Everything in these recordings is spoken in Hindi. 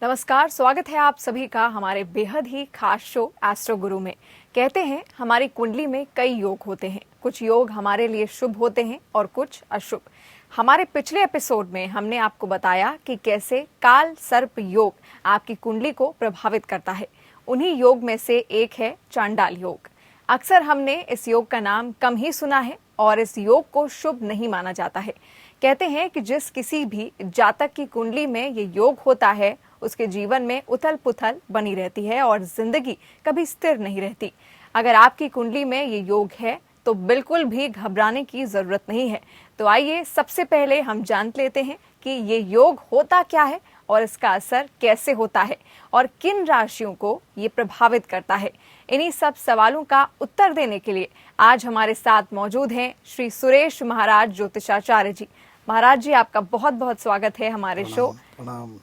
नमस्कार, स्वागत है आप सभी का हमारे बेहद ही खास शो एस्ट्रो गुरु में। कहते हैं हमारी कुंडली में कई योग होते हैं, कुछ योग हमारे लिए शुभ होते हैं और कुछ अशुभ। हमारे पिछले एपिसोड में हमने आपको बताया कि कैसे काल सर्प योग आपकी कुंडली को प्रभावित करता है। उन्हीं योग में से एक है चांडाल योग। अक्सर हमने इस योग का नाम कम ही सुना है और इस योग को शुभ नहीं माना जाता है। कहते हैं कि जिस किसी भी जातक की कुंडली में ये योग होता है उसके जीवन में उथल पुथल बनी रहती है और जिंदगी कभी स्थिर नहीं रहती। अगर आपकी कुंडली में ये योग है तो बिल्कुल भी घबराने की जरूरत नहीं है। तो आइए सबसे पहले हम जान लेते हैं कि ये योग होता क्या है और इसका असर कैसे होता है और किन राशियों को ये प्रभावित करता है। इन्हीं सब सवालों का उत्तर देने के लिए आज हमारे साथ मौजूद हैं श्री सुरेश महाराज ज्योतिषाचार्य जी। महाराज जी, आपका बहुत बहुत स्वागत है हमारे शो। प्रणाम।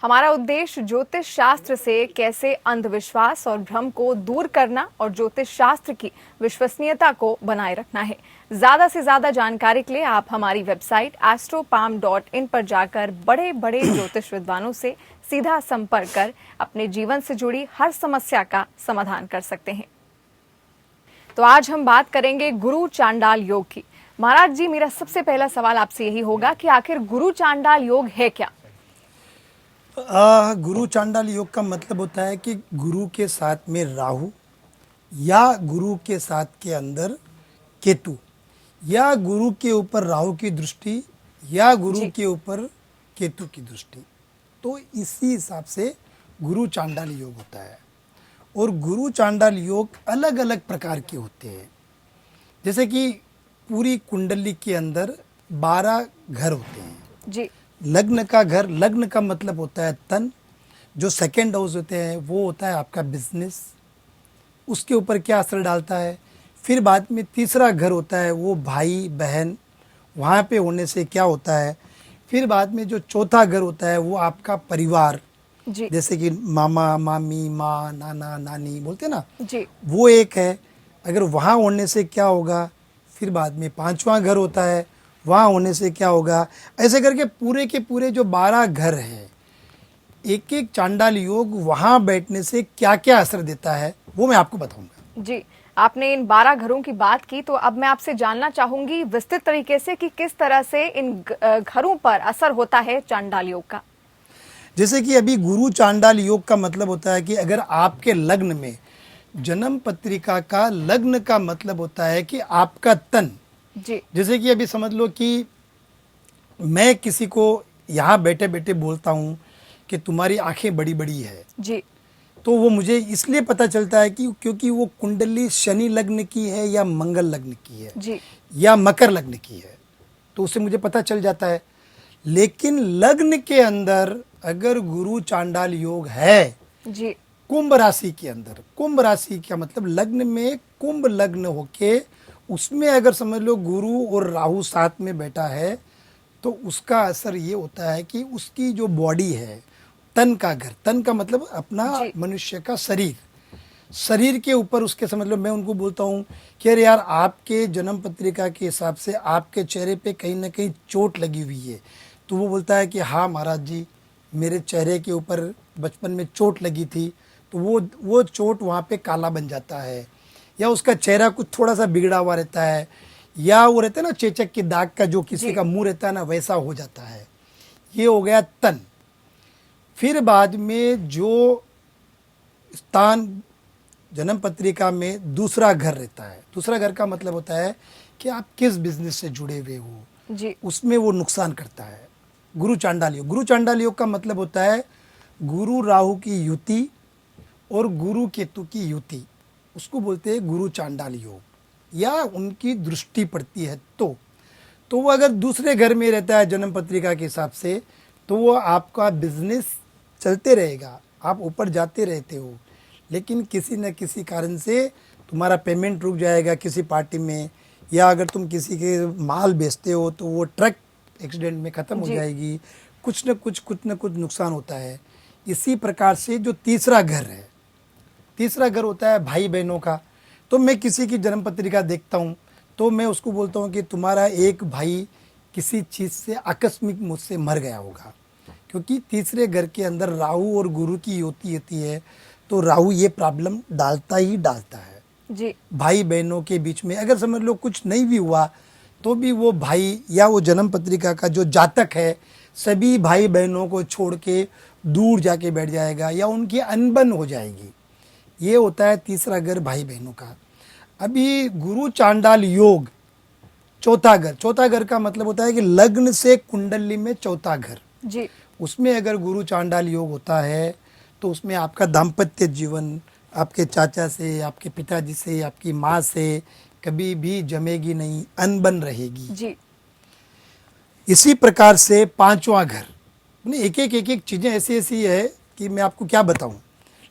हमारा उद्देश्य ज्योतिष शास्त्र से कैसे अंधविश्वास और भ्रम को दूर करना और ज्योतिष शास्त्र की विश्वसनीयता को बनाए रखना है। ज्यादा से ज्यादा जानकारी के लिए आप हमारी वेबसाइट astropalm.in पर जाकर बड़े बड़े ज्योतिष विद्वानों से सीधा संपर्क कर अपने जीवन से जुड़ी हर समस्या का समाधान कर सकते हैं। तो आज हम बात करेंगे गुरु चांडाल योग की। महाराज जी, मेरा सबसे पहला सवाल आपसे यही होगा कि आखिर गुरु चांडाल योग है क्या? गुरु चांडाल योग का मतलब होता है कि गुरु के साथ में राहु या गुरु के साथ के अंदर केतु या गुरु के ऊपर राहु की दृष्टि या गुरु के ऊपर केतु की दृष्टि, तो इसी हिसाब से गुरु चांडाल योग होता है। और गुरु चांडाल योग अलग अलग प्रकार के होते हैं। जैसे कि पूरी कुंडली के अंदर 12 घर होते हैं जी। लग्न का घर, लग्न का मतलब होता है तन। जो सेकेंड हाउस होते हैं वो होता है आपका बिजनेस, उसके ऊपर क्या असर डालता है। फिर बाद में तीसरा घर होता है वो भाई बहन, वहाँ पे होने से क्या होता है। फिर बाद में जो चौथा घर होता है वो आपका परिवार जी। जैसे कि मामा मामी, माँ नाना नानी बोलते हैं ना जी। वो एक है। अगर वहाँ होने से क्या होगा। फिर बाद में 5वां घर होता है, वहाँ होने से क्या होगा। ऐसे करके पूरे के पूरे जो 12 घर हैं, एक एक चांडाल योग वहाँ बैठने से क्या क्या असर देता है वो मैं आपको बताऊंगा। जी, आपने इन 12 घरों की बात की, तो अब मैं आपसे जानना चाहूंगी विस्तृत तरीके से कि किस तरह से इन घरों पर असर होता है चांडाल योग का। जैसे कि अभी गुरु चांडाल योग का मतलब होता है कि अगर आपके लग्न में, जन्म पत्रिका का लग्न का मतलब होता है कि आपका तन। जी। जैसे कि अभी समझ लो कि मैं किसी को यहाँ बैठे बैठे बोलता हूँ कि तुम्हारी आंखें बड़ी बड़ी है जी। तो वो मुझे इसलिए पता चलता है कि क्योंकि वो कुंडली शनि लग्न की है या मंगल लग्न की है जी। या मकर लग्न की है, तो उससे मुझे पता चल जाता है। लेकिन लग्न के अंदर अगर गुरु चांडाल योग है जी। कुंभ राशि के अंदर, कुंभ राशि का मतलब लग्न में कुंभ लग्न होके उसमें अगर समझ लो गुरु और राहु साथ में बैठा है तो उसका असर ये होता है कि उसकी जो बॉडी है, तन का घर, तन का मतलब अपना मनुष्य का शरीर, शरीर के ऊपर उसके समझ लो मैं उनको बोलता हूँ कि अरे यार आपके जन्म पत्रिका के हिसाब से आपके चेहरे पे कहीं ना कहीं चोट लगी हुई है, तो वो बोलता है कि हाँ महाराज जी मेरे चेहरे के ऊपर बचपन में चोट लगी थी, तो वो चोट वहाँ पे काला बन जाता है। या उसका चेहरा कुछ थोड़ा सा बिगड़ा हुआ रहता है, या वो रहता है ना चेचक के दाग का जो किसी का मुंह रहता है ना वैसा हो जाता है। ये हो गया तन। फिर बाद में जो स्थान जन्म पत्रिका में दूसरा घर रहता है, दूसरा घर का मतलब होता है कि आप किस बिजनेस से जुड़े हुए हो जी। उसमें वो नुकसान करता है। गुरु चांडाल योग, गुरु चांडाल योग का मतलब होता है गुरु राहु की युति और गुरु केतु की युति, उसको बोलते हैं गुरु चांडाल योग, या उनकी दृष्टि पड़ती है तो वो अगर दूसरे घर में रहता है जन्म पत्रिका के हिसाब से तो वो आपका बिजनेस चलते रहेगा, आप ऊपर जाते रहते हो, लेकिन किसी न किसी कारण से तुम्हारा पेमेंट रुक जाएगा किसी पार्टी में, या अगर तुम किसी के माल बेचते हो तो वो ट्रक एक्सीडेंट में खत्म हो जी। जाएगी, कुछ न कुछ नुकसान होता है। इसी प्रकार से जो तीसरा घर है, तीसरा घर होता है भाई बहनों का। तो मैं किसी की जन्म पत्रिका देखता हूँ तो मैं उसको बोलता हूँ कि तुम्हारा एक भाई किसी चीज़ से आकस्मिक मुझसे मर गया होगा, क्योंकि तीसरे घर के अंदर राहु और गुरु की युति होती है। तो राहु ये प्रॉब्लम डालता ही डालता है जी। भाई बहनों के बीच में। अगर समझ लो कुछ नहीं भी हुआ तो भी वो भाई या वो जन्म पत्रिका का जो जातक है सभी भाई बहनों को छोड़ के दूर जाके बैठ जाएगा या उनकी अनबन हो जाएगी। ये होता है तीसरा घर भाई बहनों का। अभी गुरु चांडाल योग, चौथा घर का मतलब होता है कि लग्न से कुंडली में चौथा घर, जी। उसमें अगर गुरु चांडाल योग होता है तो उसमें आपका दाम्पत्य जीवन आपके चाचा से, आपके पिताजी से, आपकी माँ से कभी भी जमेगी नहीं, अनबन रहेगी। जी। इसी प्रकार से पांचवा घर, एक एक चीज़ें ऐसी ऐसी है कि मैं आपको क्या बताऊं,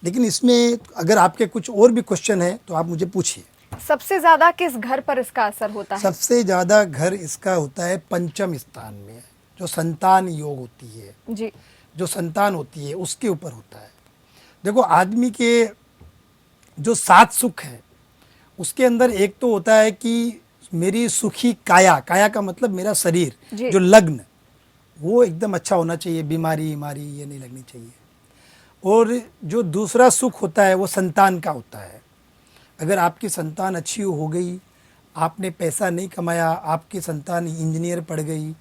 लेकिन इसमें अगर आपके कुछ और भी क्वेश्चन है तो आप मुझे पूछिए। सबसे ज्यादा किस घर पर इसका असर होता है? सबसे ज़्यादा घर इसका होता है पंचम स्थान में, जो संतान योग होती है, जी। जो संतान होती है उसके ऊपर होता है। देखो आदमी के जो 7 सुख है उसके अंदर एक तो होता है कि मेरी सुखी काया, काया का मतलब मेरा शरीर, जी। जो लग्न वो एकदम अच्छा होना चाहिए, बीमारी ये नहीं लगनी चाहिए। और जो दूसरा सुख होता है वो संतान का होता है। अगर आपकी संतान अच्छी हो गई, आपने पैसा नहीं कमाया, आपकी संतान इंजीनियर पढ़ गई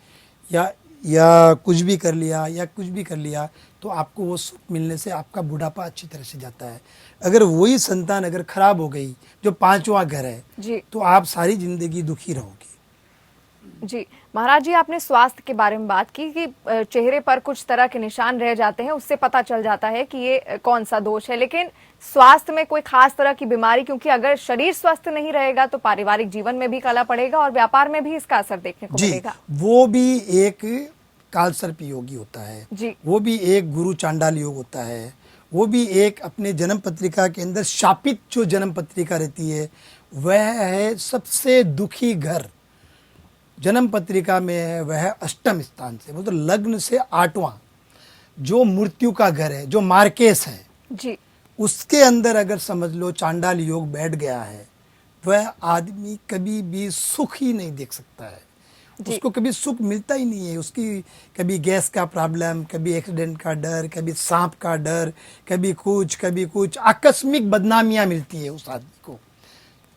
या कुछ भी कर लिया तो आपको वो सुख मिलने से आपका बुढ़ापा अच्छी तरह से जाता है। अगर वही संतान अगर खराब हो गई, जो पांचवा घर है, जी। तो आप सारी जिंदगी दुखी रहोगे। जी महाराज जी, आपने स्वास्थ्य के बारे में बात की कि चेहरे पर कुछ तरह के निशान रह जाते हैं, उससे पता चल जाता है कि ये कौन सा दोष है। लेकिन स्वास्थ्य में कोई खास तरह की बीमारी, क्योंकि अगर शरीर स्वस्थ नहीं रहेगा तो पारिवारिक जीवन में भी काला पड़ेगा और व्यापार में भी इसका असर देखने को मिलेगा। वो भी एक कालसर्प योगी होता है जी। वो भी एक गुरु चांडाल योग होता है, वो भी एक अपने जन्म पत्रिका के अंदर शापित जो जन्म पत्रिका रहती है वह है सबसे दुखी घर जन्म पत्रिका में है, वह है अष्टम स्थान से, मतलब लग्न से 8वां, जो मृत्यु का घर है, जो मार्केस है। जी। उसके अंदर अगर समझ लो चांडाल योग बैठ गया है, वह आदमी कभी भी सुख ही नहीं देख सकता है, उसको कभी सुख मिलता ही नहीं है। उसकी कभी गैस का प्रॉब्लम, कभी एक्सीडेंट का डर, कभी सांप का डर, कभी कुछ आकस्मिक बदनामियां मिलती है उस आदमी को।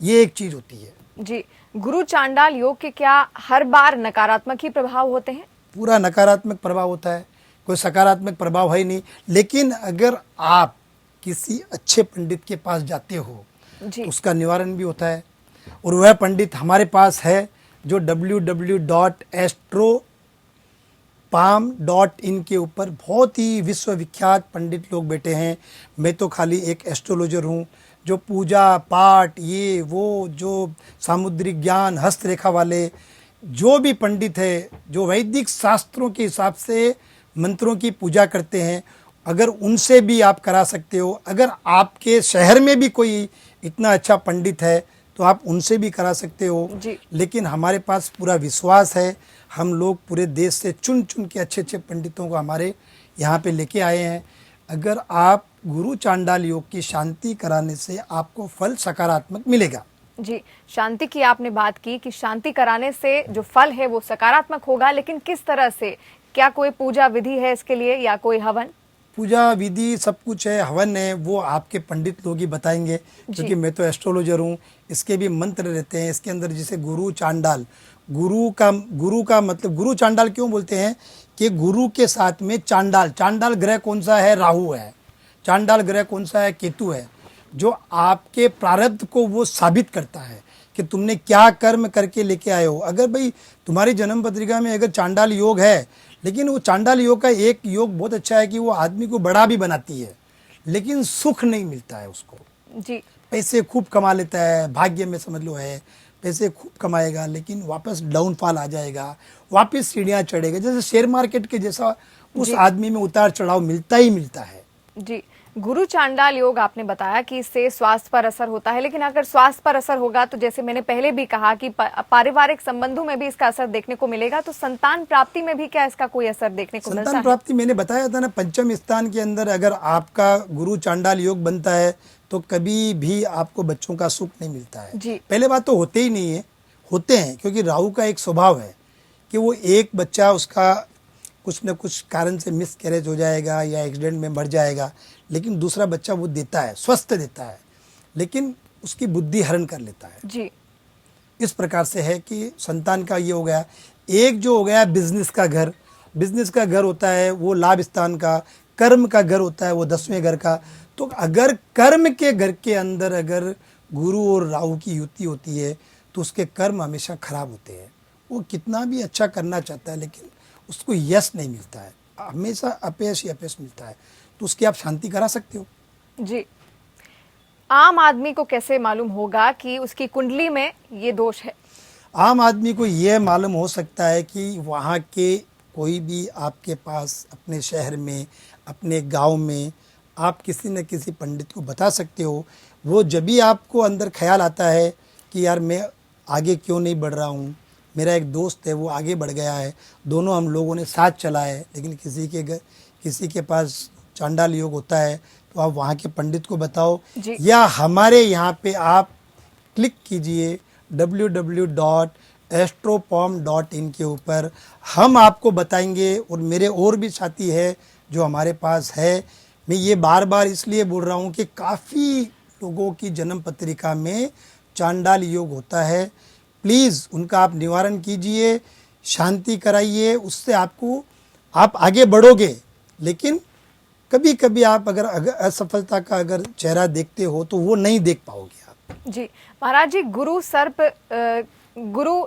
ये एक चीज होती है। जी। गुरु चांडाल योग के क्या हर बार नकारात्मक ही प्रभाव होते हैं? पूरा नकारात्मक प्रभाव होता है, कोई सकारात्मक प्रभाव है ही नहीं। लेकिन अगर आप किसी अच्छे पंडित के पास जाते हो तो उसका निवारण भी होता है। और वह पंडित हमारे पास है जो www.astropalm.in के ऊपर बहुत ही विश्वविख्यात पंडित लोग बैठे हैं। मैं तो खाली एक एस्ट्रोलॉजर हूँ जो पूजा पाठ ये वो जो सामुद्रिक ज्ञान, हस्तरेखा वाले जो भी पंडित है, जो वैदिक शास्त्रों के हिसाब से मंत्रों की पूजा करते हैं, अगर उनसे भी आप करा सकते हो। अगर आपके शहर में भी कोई इतना अच्छा पंडित है तो आप उनसे भी करा सकते हो। लेकिन हमारे पास पूरा विश्वास है, हम लोग पूरे देश से चुन चुन के अच्छे अच्छे पंडितों को हमारे यहाँ पे लेके आए हैं। अगर आप गुरु चांडाल योग की शांति कराने से आपको फल सकारात्मक मिलेगा। जी, शांति की आपने बात की कि शांति कराने से जो फल है वो सकारात्मक होगा, लेकिन किस तरह से? क्या कोई पूजा विधि है इसके लिए या कोई हवन? पूजा विधि सब कुछ है, हवन है, वो आपके पंडित लोग ही बताएंगे, क्योंकि मैं तो एस्ट्रोलॉजर हूँ। इसके भी मंत्र रहते हैं इसके अंदर, जैसे गुरु चांडाल, गुरु का मतलब गुरु चांडाल क्यों बोलते हैं कि गुरु के साथ में चांडाल ग्रह कौन सा है? राहु है। चांडाल ग्रह कौन सा है? केतु है। जो आपके प्रारब्ध को वो साबित करता है कि तुमने क्या कर्म करके लेके आए हो। अगर भाई तुम्हारी जन्म पत्रिका में अगर चांडाल योग है, लेकिन वो चांडाल योग का एक योग बहुत अच्छा है कि वो आदमी को बड़ा भी बनाती है, लेकिन सुख नहीं मिलता है उसको। जी। पैसे खूब कमा लेता है, भाग्य में समझ लो है, पैसे खूब कमाएगा, लेकिन वापस डाउनफॉल आ जाएगा, वापस सीढ़ियाँ चढ़ेगा। जैसे शेयर मार्केट के जैसा उस आदमी में उतार चढ़ाव मिलता ही मिलता है। जी, गुरु चांडाल योग आपने बताया कि इससे स्वास्थ्य पर असर होता है, लेकिन अगर स्वास्थ्य पर असर होगा तो जैसे मैंने पहले भी कहा कि पारिवारिक संबंधों में भी इसका असर देखने को मिलेगा, तो संतान प्राप्ति में भी क्या इसका कोई असर देखने को मिलता है? संतान प्राप्ति मैंने बताया था ना, पंचम स्थान के अंदर अगर आपका गुरु चांडाल योग बनता है तो कभी भी आपको बच्चों का सुख नहीं मिलता है जी। पहले बात तो होते ही नहीं है, होते हैं क्योंकि राहु का एक स्वभाव है कि वो एक बच्चा उसका कुछ न कुछ कारण से मिसकैरेज हो जाएगा या एक्सीडेंट में मर जाएगा, लेकिन दूसरा बच्चा वो देता है, स्वस्थ देता है, लेकिन उसकी बुद्धि हरण कर लेता है जी। इस प्रकार से है कि संतान का ये हो गया। एक जो हो गया बिजनेस का घर, बिजनेस का घर होता है वो लाभ स्थान का, कर्म का घर होता है वो 10वें घर का। तो अगर कर्म के घर के अंदर अगर गुरु और राहु की युति होती है तो उसके कर्म हमेशा खराब होते हैं। वो कितना भी अच्छा करना चाहता है लेकिन उसको यश नहीं मिलता है, हमेशा अपयश ही अपयश मिलता है। तो उसकी आप शांति करा सकते हो। जी। आम आदमी को कैसे मालूम होगा कि उसकी कुंडली में ये दोष है? आम आदमी को यह मालूम हो सकता है कि वहाँ के कोई भी आपके पास अपने शहर में, अपने गांव में आप किसी न किसी पंडित को बता सकते हो। वो जब भी आपको अंदर ख्याल आता है कि यार मैं आगे क्यों नहीं बढ़ रहा हूँ, मेरा एक दोस्त है वो आगे बढ़ गया है, दोनों हम लोगों ने साथ चला है, लेकिन किसी के पास चांडाल योग होता है तो आप वहाँ के पंडित को बताओ, या हमारे यहाँ पे आप क्लिक कीजिए www.astropom.in के ऊपर, हम आपको बताएंगे। और मेरे और भी साथी है जो हमारे पास है। मैं ये बार बार इसलिए बोल रहा हूँ कि काफ़ी लोगों की जन्म पत्रिका में चांडाल योग होता है। प्लीज़ उनका आप निवारण कीजिए, शांति कराइए, उससे आप आगे बढ़ोगे। लेकिन कभी कभी आप अगर असफलता का अगर चेहरा देखते हो तो वो नहीं देख पाओगे आप। जी महाराज जी, गुरु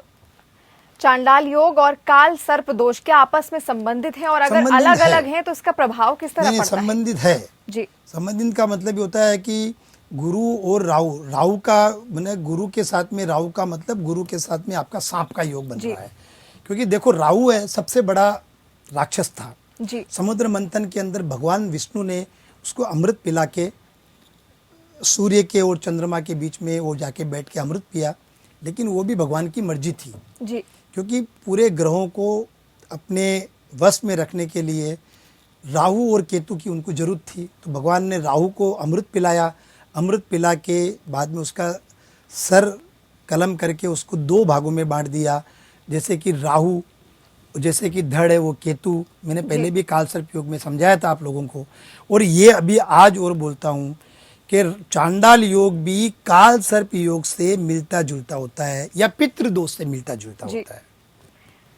चांडाल योग और काल सर्प दोष क्या आपस में संबंधित हैं, और अगर अलग अलग हैं तो इसका प्रभाव किस तरह पड़ता है? संबंधित है जी। संबंधित का मतलब ये होता है कि गुरु और राहु का मैंने गुरु के साथ में राहु का मतलब गुरु के साथ में आपका सांप का योग बन रहा है। क्योंकि देखो राहु है सबसे बड़ा राक्षस था जी। समुद्र मंथन के अंदर भगवान विष्णु ने उसको अमृत पिला के सूर्य के और चंद्रमा के बीच में वो जाके बैठ के अमृत पिया, लेकिन वो भी भगवान की मर्जी थी जी। क्योंकि पूरे ग्रहों को अपने वश में रखने के लिए राहु और केतु की उनको जरूरत थी। तो भगवान ने राहु को अमृत पिलाया, अमृत पिला के बाद में उसका सर कलम करके उसको 2 भागों में बांट दिया, जैसे कि राहु, जैसे कि धड़ है वो केतु। मैंने पहले भी काल सर्प योग में समझाया था आप लोगों को, और ये अभी आज और बोलता हूँ कि चांडाल योग भी काल सर्प योग से मिलता जुलता होता है या पितृ दोष से मिलता जुलता होता है।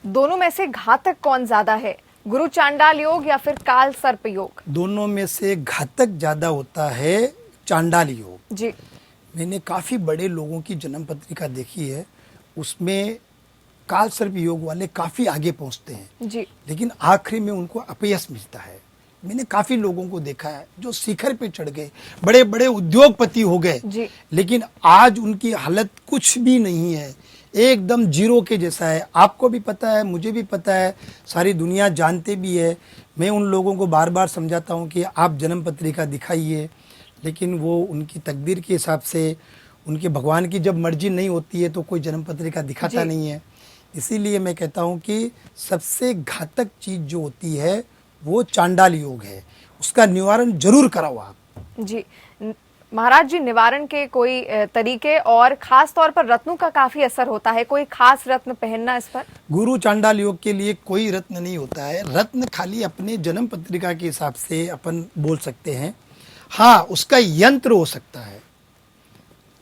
दोनों में से घातक कौन ज्यादा है, गुरु चांडाल योग या फिर काल सर्प योग? दोनों में से घातक ज्यादा होता है चांडाल योग जी। मैंने काफी बड़े लोगों की जन्म पत्रिका देखी है, उसमें काल सर्प योग वाले काफी आगे पहुंचते हैं जी। लेकिन आखिरी में उनको अपयश मिलता है। मैंने काफी लोगों को देखा है जो शिखर पे चढ़ गए, बड़े बड़े उद्योगपति हो गए, लेकिन आज उनकी हालत कुछ भी नहीं है, एकदम जीरो के जैसा है। आपको भी पता है, मुझे भी पता है, सारी दुनिया जानते भी है। मैं उन लोगों को बार बार समझाता हूँ कि आप जन्म पत्रिका दिखाइए, लेकिन वो उनकी तकदीर के हिसाब से, उनके भगवान की जब मर्जी नहीं होती है तो कोई जन्म पत्रिका दिखाता नहीं है। इसीलिए मैं कहता हूँ कि सबसे घातक चीज़ जो होती है वो चांडाल योग है, उसका निवारण जरूर कराओ आप। जी महाराज जी, निवारण के कोई तरीके, और खास तौर पर रत्नों का काफी असर होता है, कोई खास रत्न पहनना इस पर? गुरु चांडाल योग के लिए कोई रत्न नहीं होता है, रत्न खाली अपने जन्म पत्रिका के हिसाब से अपन बोल सकते हैं। हाँ, उसका यंत्र हो सकता है,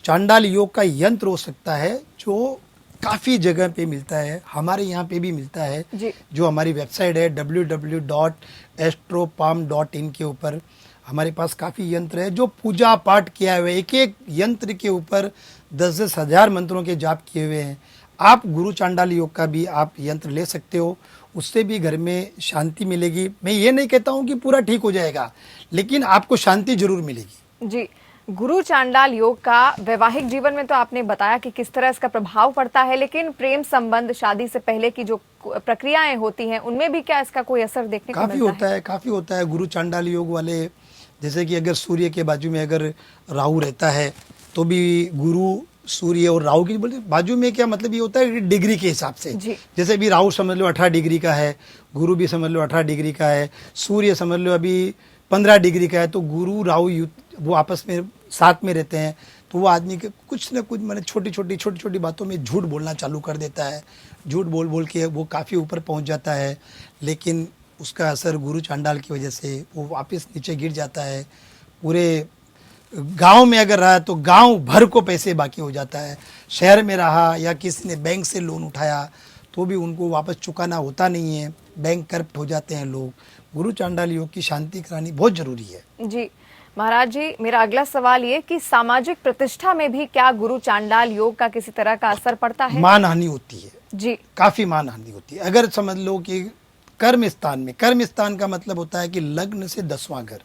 चांडाल योग का यंत्र हो सकता है जो काफ़ी जगह पे मिलता है, हमारे यहाँ पे भी मिलता है जी। जो हमारी वेबसाइट है www.astropalm.in के ऊपर हमारे पास काफ़ी यंत्र है जो पूजा पाठ किया हुआ है। एक एक यंत्र के ऊपर 10-10 हज़ार मंत्रों के जाप किए हुए हैं। आप गुरु चांडाल योग का भी आप यंत्र ले सकते हो, उससे भी घर में शांति मिलेगी। मैं ये नहीं कहता हूँ कि पूरा ठीक हो जाएगा, लेकिन आपको शांति जरूर मिलेगी। जी, गुरु चांडाल योग का वैवाहिक जीवन में तो आपने बताया कि किस तरह इसका प्रभाव पड़ता है, लेकिन प्रेम संबंध, शादी से पहले की जो प्रक्रियाएं होती हैं, उनमें भी क्या इसका कोई असर देखने को मिलता है? काफी होता है गुरु चांडाल योग वाले जैसे कि अगर सूर्य के बाजू में अगर राहु रहता है तो भी गुरु सूर्य और राहु की बोलते बाजू में क्या मतलब ये होता है कि डिग्री के हिसाब से। जी। जैसे भी राहु समझ लो 18 डिग्री का है, गुरु भी समझ लो 18 डिग्री का है, सूर्य समझ लो अभी 15 डिग्री का है, तो गुरु राहु वो आपस में साथ में रहते हैं, तो वो आदमी के कुछ ना कुछ मैंने छोटी छोटी बातों में झूठ बोलना चालू कर देता है। झूठ बोल बोल के वो काफ़ी ऊपर पहुंच जाता है, लेकिन उसका असर गुरु चांडाल की वजह से वो वापस नीचे गिर जाता है। पूरे गांव में अगर रहा तो गांव भर को पैसे बाकी हो जाता है। शहर में रहा या किसी ने बैंक से लोन उठाया तो भी उनको वापस चुकाना होता नहीं है, बैंक करप्ट हो जाते हैं लोग। गुरु चांडाल योग की शांति करानी बहुत जरूरी है। जी महाराज जी, मेरा अगला सवाल ये कि सामाजिक प्रतिष्ठा में भी क्या गुरु चांडाल योग का किसी तरह का असर पड़ता है? मान हानि होती है जी, काफी मान हानि होती है। अगर समझ लो कि कर्म स्थान में, कर्म स्थान का मतलब होता है कि लग्न से 10वां घर,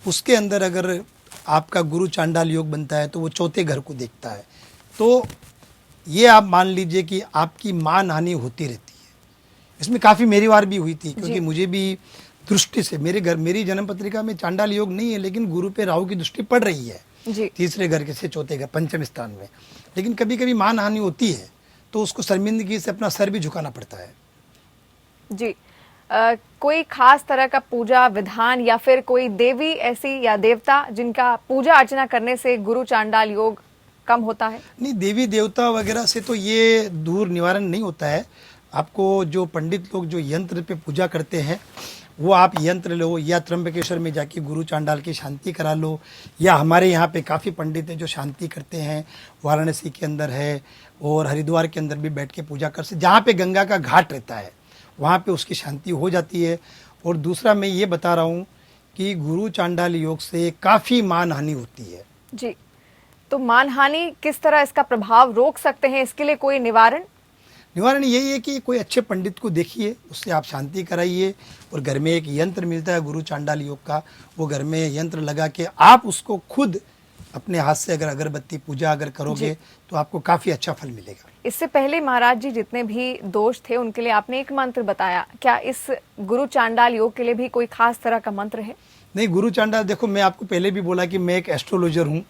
उसके अंदर अगर आपका गुरु चांडाल योग बनता है तो वो चौथे घर को देखता है, तो ये आप मान लीजिए कि आपकी मान हानि होती रहती है। इसमें काफ़ी मेरी बार भी हुई थी, क्योंकि मुझे भी दृष्टि से मेरे घर, मेरी जन्म पत्रिका में चांडाल योग नहीं है, लेकिन गुरु पे राहु की दृष्टि पड़ रही है जी। तीसरे घर के से चौथे घर पंचम स्थान में। लेकिन कभी कभी मान हानि होती है तो उसको शर्मिंदगी से अपना सर भी झुकाना पड़ता है। जी। कोई खास तरह का पूजा विधान या फिर कोई देवी ऐसी या देवता जिनका पूजा अर्चना करने से गुरु चांडाल योग कम होता है? नहीं, देवी देवता वगैरह से तो ये दूर निवारण नहीं होता है। आपको जो पंडित लोग जो यंत्र पे पूजा करते हैं वो आप यंत्र लो, या त्र्यंबकेश्वर में जाके गुरु चांडाल की शांति करा लो, या हमारे यहाँ पे काफ़ी पंडित हैं जो शांति करते हैं, वाराणसी के अंदर है और हरिद्वार के अंदर भी बैठ के पूजा कर सकते, जहाँ पे गंगा का घाट रहता है वहाँ पे उसकी शांति हो जाती है। और दूसरा मैं ये बता रहा हूँ कि गुरु चांडाल योग से काफ़ी मान हानि होती है। जी, तो मानहानि किस तरह इसका प्रभाव रोक सकते हैं, इसके लिए कोई निवारण? निवारण यही है कि कोई अच्छे पंडित को देखिए, उससे आप शांति कराइए, और घर में एक यंत्र मिलता है गुरु चांडाल योग का, वो घर में यंत्र लगा के आप उसको खुद अपने हाथ से अगर अगरबत्ती पूजा अगर करोगे तो आपको काफ़ी अच्छा फल मिलेगा। इससे पहले महाराज जी जितने भी दोष थे उनके लिए आपने एक मंत्र बताया, क्या इस गुरु चांडाल योग के लिए भी कोई खास तरह का मंत्र है? नहीं, गुरु चांडाल, देखो मैं आपको पहले भी बोला कि मैं एक एस्ट्रोलॉजर हूँ,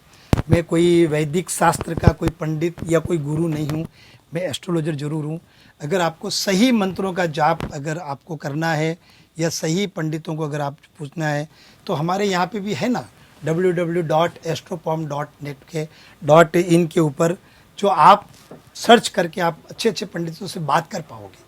मैं कोई वैदिक शास्त्र का कोई पंडित या कोई गुरु नहीं हूँ, मैं एस्ट्रोलॉजर जरूर हूँ। अगर आपको सही मंत्रों का जाप अगर आपको करना है या सही पंडितों को अगर आप पूछना है तो हमारे यहाँ पे भी है ना www.astropalm.net के .in के ऊपर, जो आप सर्च करके आप अच्छे अच्छे पंडितों से बात कर पाओगे।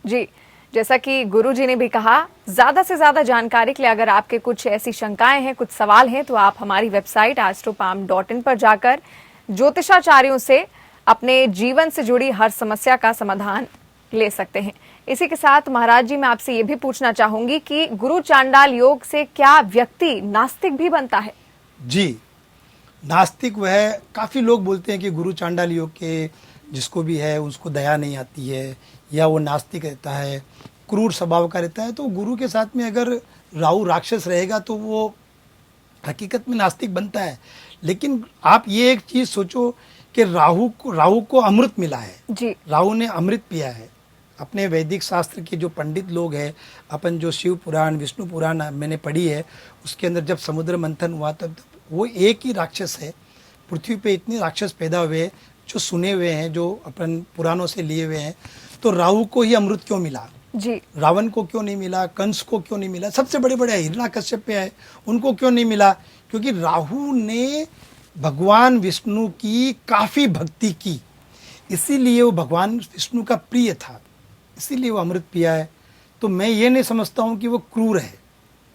जी, जैसा कि गुरु जी ने भी कहा, ज्यादा से ज्यादा जानकारी के लिए अगर आपके कुछ ऐसी शंकाएं हैं, कुछ सवाल हैं, तो आप हमारी वेबसाइट astropalm.in पर जाकर ज्योतिषाचार्यों से अपने जीवन से जुड़ी हर समस्या का समाधान ले सकते हैं। इसी के साथ महाराज जी, मैं आपसे ये भी पूछना चाहूंगी कि गुरु चांडाल योग से क्या व्यक्ति नास्तिक भी बनता है? जी, नास्तिक वह, काफ़ी लोग बोलते हैं कि गुरु चांडाल योग के जिसको भी है उसको दया नहीं आती है, या वो नास्तिक रहता है, क्रूर स्वभाव का रहता है। तो गुरु के साथ में अगर राहु राक्षस रहेगा तो वो हकीकत में नास्तिक बनता है। लेकिन आप ये एक चीज़ सोचो कि राहु को अमृत मिला है जी। राहु ने अमृत पिया है। अपने वैदिक शास्त्र के जो पंडित लोग हैं, अपन जो शिव पुराण विष्णु पुराण मैंने पढ़ी है, उसके अंदर जब समुद्र मंथन हुआ तब वो एक ही राक्षस है। पृथ्वी पे इतने राक्षस पैदा हुए जो सुने हुए हैं, जो अपन पुराणों से लिए हुए हैं, तो राहु को ही अमृत क्यों मिला? जी। रावण को क्यों नहीं मिला? कंस को क्यों नहीं मिला? सबसे बड़े बड़े हिरण्यकश्यप है, उनको क्यों नहीं मिला? क्योंकि राहु ने भगवान विष्णु की काफ़ी भक्ति की, इसीलिए वो भगवान विष्णु का प्रिय था, इसीलिए वो अमृत पिया है। तो मैं ये नहीं समझता हूँ कि वो क्रूर है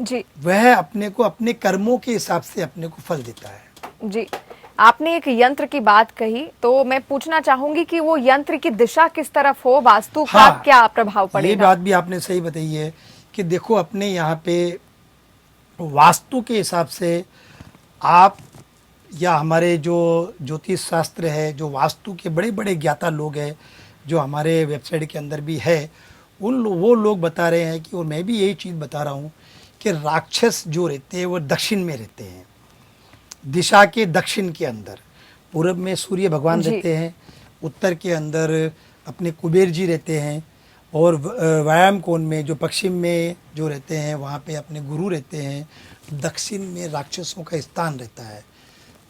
जी। वह अपने को अपने कर्मों के हिसाब से अपने को फल देता है। जी, आपने एक यंत्र की बात कही, तो मैं पूछना चाहूंगी कि वो यंत्र की दिशा किस तरफ हो, वास्तु का क्या प्रभाव पड़ेगा? ये बात भी आपने सही बताई है कि देखो अपने यहाँ पे वास्तु के हिसाब से आप, या हमारे जो ज्योतिष शास्त्र है, जो वास्तु के बड़े बड़े ज्ञाता लोग हैं जो हमारे वेबसाइट के अंदर भी है, वो लोग बता रहे हैं कि, और मैं भी यही चीज़ बता रहा हूँ कि राक्षस जो रहते हैं वो दक्षिण में रहते हैं, दिशा के दक्षिण के अंदर। पूरब में सूर्य भगवान रहते हैं, उत्तर के अंदर अपने कुबेर जी रहते हैं, और व्यायाम कोण में जो पश्चिम में जो रहते हैं वहाँ पे अपने गुरु रहते हैं, दक्षिण में राक्षसों का स्थान रहता है।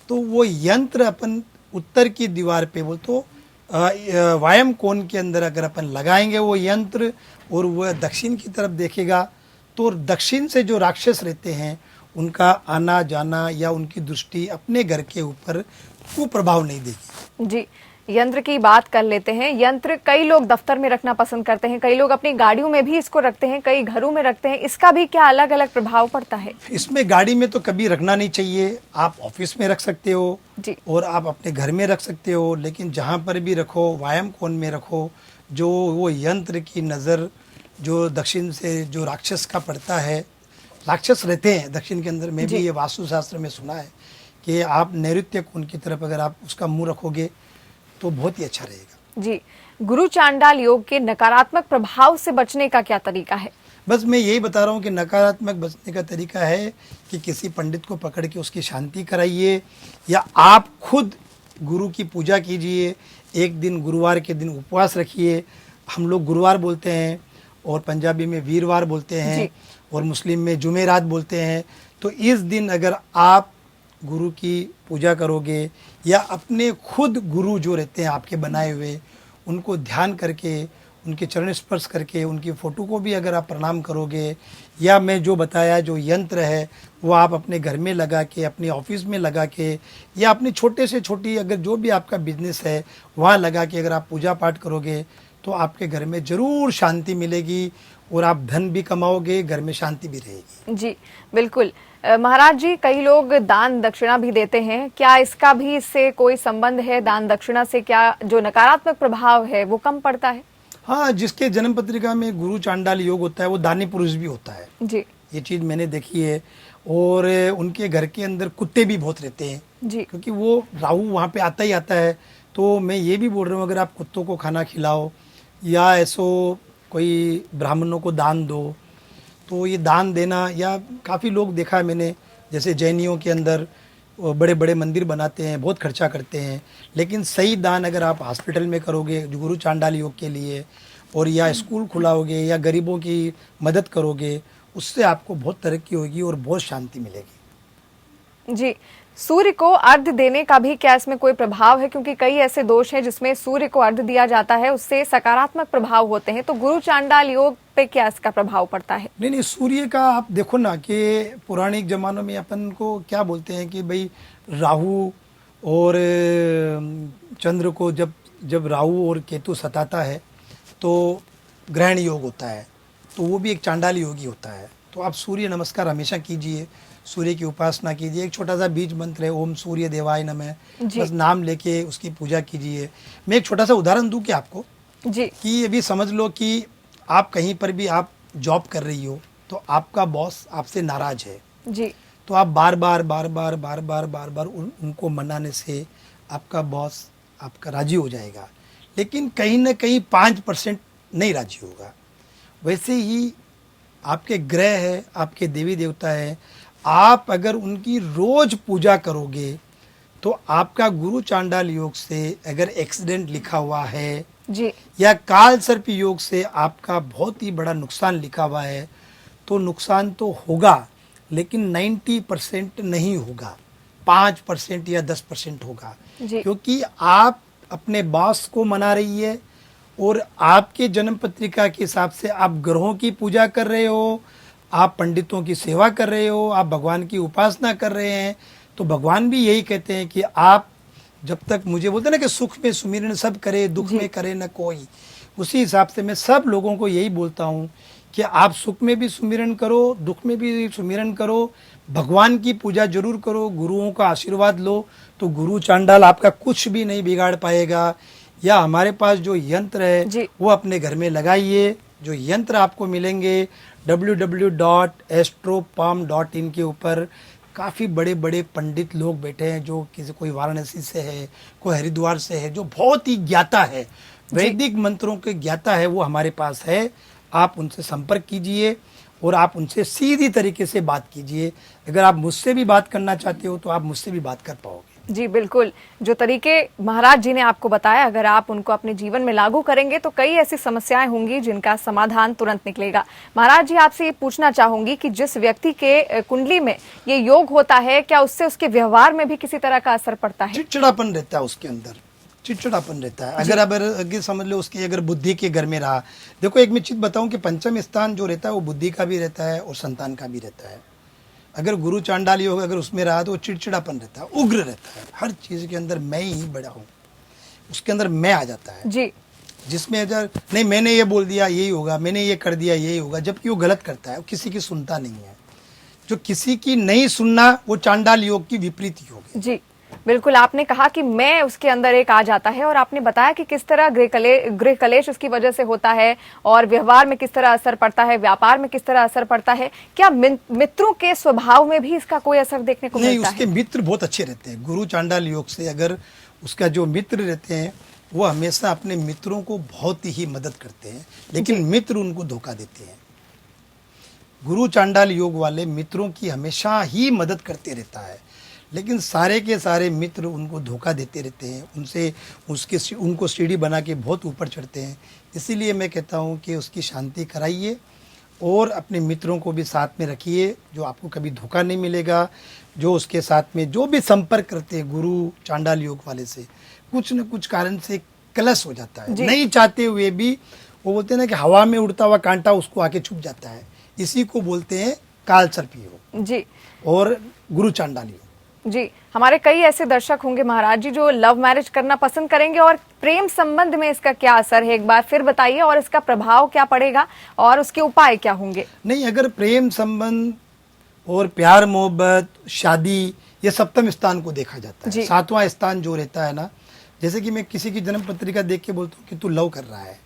तो वो यंत्र अपन उत्तर की दीवार पे बोल तो व्यायाम कोण के अंदर अगर अपन लगाएंगे वो यंत्र और वह दक्षिण की तरफ देखेगा तो दक्षिण से जो राक्षस रहते हैं उनका आना जाना या उनकी दृष्टि अपने घर के ऊपर कुप्रभाव नहीं देगी। जी, यंत्र की बात कर लेते हैं। यंत्र कई लोग दफ्तर में रखना पसंद करते हैं, कई लोग अपनी गाड़ियों में भी इसको रखते हैं, कई घरों में रखते हैं। इसका भी क्या अलग अलग प्रभाव पड़ता है? इसमें गाड़ी में तो कभी रखना नहीं चाहिए, आप ऑफिस में रख सकते हो जी। और आप अपने घर में रख सकते हो, लेकिन जहाँ पर भी रखो व्यायाम कोण में रखो। जो वो यंत्र की नज़र जो दक्षिण से जो राक्षस का पड़ता है, राक्षस रहते हैं दक्षिण के अंदर। मैं भी ये वास्तुशास्त्र में सुना है कि आप नैऋत्य कोण की तरफ अगर आप उसका मुंह रखोगे तो बहुत ही अच्छा रहेगा। जी, गुरु चांडाल योग के नकारात्मक प्रभाव से बचने का क्या तरीका है? बस मैं यही बता रहा हूँ कि नकारात्मक बचने का तरीका है कि किसी पंडित को पकड़ के उसकी शांति कराइए या आप खुद गुरु की पूजा कीजिए। एक दिन गुरुवार के दिन उपवास रखिए। हम लोग गुरुवार बोलते हैं और पंजाबी में वीरवार बोलते हैं और मुस्लिम में जुमेरात बोलते हैं। तो इस दिन अगर आप गुरु की पूजा करोगे या अपने खुद गुरु जो रहते हैं आपके बनाए हुए उनको ध्यान करके उनके चरण स्पर्श करके उनकी फ़ोटो को भी अगर आप प्रणाम करोगे या मैं जो बताया जो यंत्र है वो आप अपने घर में लगा के अपने ऑफिस में लगा के या अपने छोटे से छोटी अगर जो भी आपका बिजनेस है वहाँ लगा के अगर आप पूजा पाठ करोगे तो आपके घर में ज़रूर शांति मिलेगी और आप धन भी कमाओगे, घर में शांति भी रहेगी। जी बिल्कुल। महाराज जी, कई लोग दान दक्षिणा भी देते हैं, क्या इसका भी इससे कोई संबंध है? दान दक्षिणा से क्या जो नकारात्मक प्रभाव है वो कम पड़ता है? हाँ, जिसके जन्म पत्रिका में गुरु चांडाल योग होता है वो दानी पुरुष भी होता है। जी, ये चीज़ मैंने देखी है। और उनके घर के अंदर कुत्ते भी बहुत रहते हैं जी, क्योंकि वो राहु वहाँ पे आता ही आता है। तो मैं ये भी बोल रहा हूँ अगर आप कुत्तों को खाना खिलाओ या ऐसो कोई ब्राह्मणों को दान दो तो ये दान देना या काफ़ी लोग देखा है मैंने, जैसे जैनियों के अंदर बड़े बड़े मंदिर बनाते हैं, बहुत खर्चा करते हैं, लेकिन सही दान अगर आप हॉस्पिटल में करोगे गुरु चांडाल योग के लिए और या स्कूल खुलाओगे या गरीबों की मदद करोगे उससे आपको बहुत तरक्की होगी और बहुत शांति मिलेगी। जी, सूर्य को अर्घ देने का भी क्या इसमें कोई प्रभाव है? क्योंकि कई ऐसे दोष हैं जिसमें सूर्य को अर्घ दिया जाता है, उससे सकारात्मक प्रभाव होते हैं, तो गुरु चांडाल योग पे क्या इसका प्रभाव पड़ता है? नहीं, सूर्य का आप देखो ना कि पुराने ज़मानों में अपन को क्या बोलते हैं कि भाई राहु और चंद्र को जब राहु और केतु सताता है तो ग्रहण योग होता है, तो वो भी एक चांडाल योगी होता है। तो आप सूर्य नमस्कार हमेशा कीजिए, सूर्य की उपासना कीजिए। एक छोटा सा बीज मंत्र है ओम सूर्य देवाय नमः, बस नाम लेके उसकी पूजा कीजिए। मैं एक छोटा सा उदाहरण दूं कि आपको जी, कि अभी समझ लो कि आप कहीं पर भी आप जॉब कर रही हो तो आपका बॉस आपसे नाराज है जी, तो आप बार बार उनको मनाने से आपका बॉस आपका राजी हो जाएगा, लेकिन कहीं ना कहीं 5% नहीं राजी होगा। वैसे ही आपके ग्रह है, आपके देवी देवता है, आप अगर उनकी रोज पूजा करोगे तो आपका गुरु चांडाल योग से अगर एक्सीडेंट लिखा हुआ है जी, या काल सर्प योग से आपका बहुत ही बड़ा नुकसान लिखा हुआ है तो नुकसान तो होगा, लेकिन 90% नहीं होगा, 5% या 10% होगा, क्योंकि आप अपने बॉस को मना रही है और आपके जन्म पत्रिका के हिसाब से आप ग्रहों की पूजा कर रहे हो, आप पंडितों की सेवा कर रहे हो, आप भगवान की उपासना कर रहे हैं। तो भगवान भी यही कहते हैं कि आप जब तक मुझे बोलते हैं ना कि सुख में सुमिरन सब करे, दुख में करे न कोई, उसी हिसाब से मैं सब लोगों को यही बोलता हूँ कि आप सुख में भी सुमिरन करो, दुख में भी सुमिरन करो, भगवान की पूजा जरूर करो, गुरुओं का आशीर्वाद लो, तो गुरु चांडाल आपका कुछ भी नहीं बिगाड़ पाएगा। या हमारे पास जो यंत्र है वो अपने घर में लगाइए। जो यंत्र आपको मिलेंगे www.astropalm.in के ऊपर काफ़ी बड़े बड़े पंडित लोग बैठे हैं, जो किसी कोई वाराणसी से है, कोई हरिद्वार से है, जो बहुत ही ज्ञाता है, वैदिक मंत्रों के ज्ञाता है, वो हमारे पास है। आप उनसे संपर्क कीजिए और आप उनसे सीधी तरीके से बात कीजिए। अगर आप मुझसे भी बात करना चाहते हो तो आप मुझसे भी बात कर पाओगे। जी बिल्कुल, जो तरीके महाराज जी ने आपको बताया, अगर आप उनको अपने जीवन में लागू करेंगे तो कई ऐसी समस्याएं होंगी जिनका समाधान तुरंत निकलेगा। महाराज जी, आपसे ये पूछना चाहूंगी कि जिस व्यक्ति के कुंडली में ये योग होता है, क्या उससे उसके व्यवहार में भी किसी तरह का असर पड़ता है? चिड़चिड़ापन रहता है उसके अंदर, चिड़चिड़ापन रहता है। अगर समझ लो उसकी अगर बुद्धि के घर में रहा, देखो एक मैं चीज बताऊं कि पंचम स्थान जो रहता है वो बुद्धि का भी रहता है और संतान का भी रहता है। अगर गुरु चांडाल योग अगर उसमें रहा तो वो चिड़चिड़ापन रहता है, उग्र रहता है, हर चीज के अंदर मैं ही बड़ा हूँ, उसके अंदर मैं आ जाता है जी। जिसमें अगर नहीं मैंने ये बोल दिया यही होगा, मैंने ये कर दिया यही होगा, जबकि वो गलत करता है, वो किसी की सुनता नहीं है। जो किसी की नहीं सुनना वो चांडाल योग की विपरीत योग है। जी बिल्कुल, आपने कहा कि मैं उसके अंदर एक आ जाता है, और आपने बताया कि किस तरह गृह कलेश उसकी वजह से होता है और व्यवहार में किस तरह असर पड़ता है, व्यापार में किस तरह असर पड़ता है। क्या मित्रों के स्वभाव में भी इसका कोई असर देखने को मिलता है? नहीं, उसके मित्र बहुत अच्छे रहते हैं। गुरु चांडाल योग से अगर उसका जो मित्र रहते हैं वो हमेशा अपने मित्रों को बहुत ही मदद करते हैं, लेकिन मित्र उनको धोखा देते हैं। गुरु चांडाल योग वाले मित्रों की हमेशा ही मदद करते रहता है, लेकिन सारे के सारे मित्र उनको धोखा देते रहते हैं, उनको सीढ़ी बना के बहुत ऊपर चढ़ते हैं। इसीलिए मैं कहता हूँ कि उसकी शांति कराइए और अपने मित्रों को भी साथ में रखिए, जो आपको कभी धोखा नहीं मिलेगा। जो उसके साथ में जो भी संपर्क करते हैं गुरु चांडाल योग वाले से, कुछ न कुछ कारण से कलश हो जाता है, नहीं चाहते हुए भी। वो बोलते हैं ना कि हवा में उड़ता हुआ कांटा उसको आके छुप जाता है, इसी को बोलते हैं कालसर्प योग जी और गुरु चांडाल योग। जी, हमारे कई ऐसे दर्शक होंगे महाराज जी जो लव मैरिज करना पसंद करेंगे, और प्रेम संबंध में इसका क्या असर है, एक बार फिर बताइए, और इसका प्रभाव क्या पड़ेगा और उसके उपाय क्या होंगे? नहीं, अगर प्रेम संबंध और प्यार मोहब्बत शादी, ये सप्तम स्थान को देखा जाता है। सातवां स्थान जो रहता है ना, जैसे कि मैं किसी की जन्म पत्रिका देख के बोलता हूँ कि तू लव कर रहा है,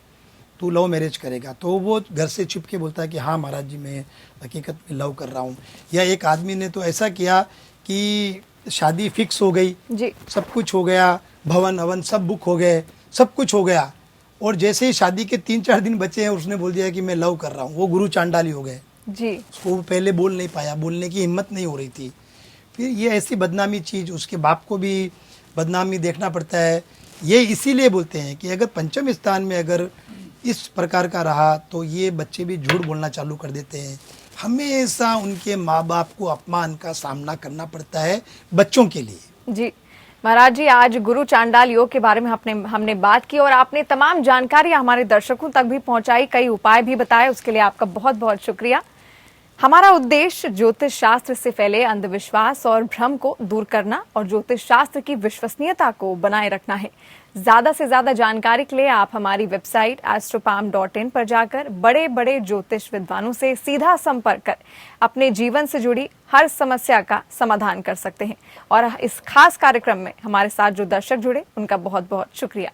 तू लव मैरिज करेगा, तो वो घर से छिप के बोलता है कि हाँ महाराज जी मैं हकीकत में लव कर रहा हूँ। या एक आदमी ने तो ऐसा किया कि शादी फिक्स हो गई जी, सब कुछ हो गया, भवन हवन सब बुक हो गए, सब कुछ हो गया, और जैसे ही शादी के 3-4 दिन बचे हैं उसने बोल दिया कि मैं लव कर रहा हूँ। वो गुरु चांडाली हो गए जी। उसको पहले बोल नहीं पाया, बोलने की हिम्मत नहीं हो रही थी। फिर ये ऐसी बदनामी चीज़, उसके बाप को भी बदनामी देखना पड़ता है। ये इसीलिए बोलते हैं कि अगर पंचम स्थान में अगर इस प्रकार का रहा तो ये बच्चे भी झूठ बोलना चालू कर देते हैं। हमेशा उनके माँ बाप को अपमान का सामना करना पड़ता है बच्चों के लिए। जी महाराज जी, आज गुरु चांडाल योग के बारे में हमने बात की, और आपने तमाम जानकारियां हमारे दर्शकों तक भी पहुंचाई, कई उपाय भी बताए, उसके लिए आपका बहुत बहुत शुक्रिया। हमारा उद्देश्य ज्योतिष शास्त्र से फैले अंधविश्वास और भ्रम को दूर करना और ज्योतिष शास्त्र की विश्वसनीयता को बनाए रखना है। ज्यादा से ज्यादा जानकारी के लिए आप हमारी वेबसाइट astropalm.in पर जाकर बड़े बड़े ज्योतिष विद्वानों से सीधा संपर्क कर अपने जीवन से जुड़ी हर समस्या का समाधान कर सकते हैं। और इस खास कार्यक्रम में हमारे साथ जो दर्शक जुड़े उनका बहुत बहुत शुक्रिया।